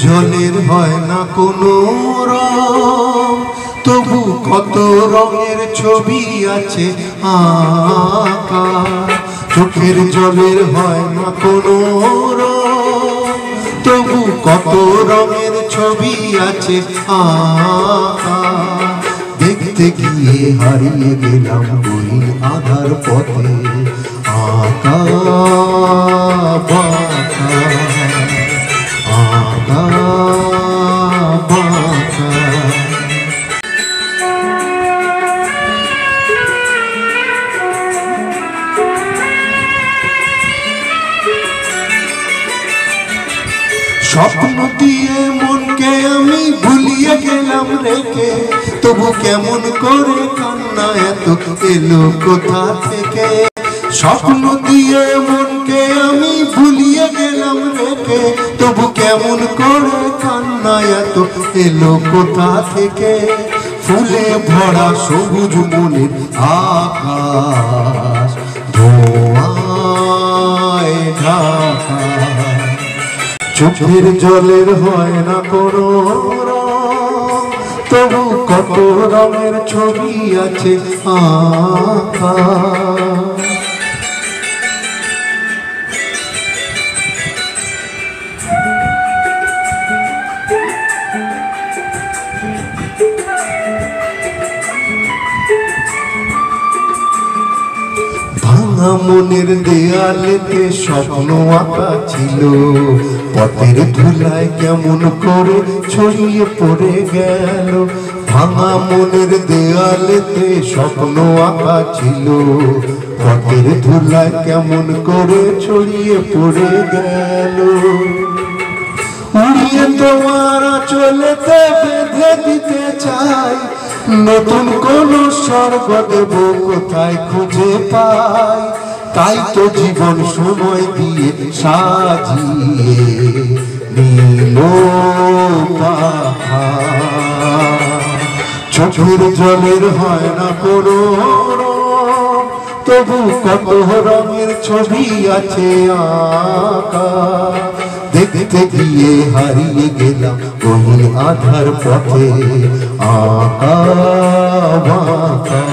জলের হয় না কোনো রং, তবু কত রঙের ছবি আছে আঁকা। চোখের জলের হয় না কোনো রং, তবু কত রঙের ছবি আছে আঁকা। দেখতে গিয়ে হারিয়ে গেলাম ওই আধার পথে, আঁকা বাঁকা আঁকা বাঁকা। স্বপ্ন দিয়ে মনকে আমি ভুলিয়ে গেলাম রেখে, তবু কেমন করে কান্না এত এলো কোথা থেকে। স্বপ্ন দিয়ে মনকে আমি ভুলিয়ে গেলাম রেখে, তবু কেমন করে কান্না এত এলো কোথা থেকে। ফুলে ভরা সবুজ মনের আকাশ ধোঁয়ায় ঢাকা। চোখের জলের হয় না কোনো রং, তবু কত রঙের ছবি আছে আঁকা। ভাঙা মনের দেয়ালেতে স্বপ্ন আঁকা ছিল, পথের ধুলায় কেমন করে ছড়িয়ে পড়ে গেল। ভাঙা মনের দেয়ালেতে স্বপ্ন আঁকা ছিল, পথের ধুলায় কেমন করে ছড়িয়ে পড়ে গেল। উড়িয়ে তোমার চলেতে বেঁধে দিতে চাই, নতুন কোন স্বর্গ দেব কোথায় খুঁজে পাই। তাই তো জীবন সময় দিয়ে সাজিয়ে নীল পাহাড়। চোখের জলের হয় না কোনো রং, তবু কত রঙের ছবি আছে আঁকা। দেখতে গিয়ে হারিয়ে গেলাম ওই আধার পথে, আঁকা বাঁকা।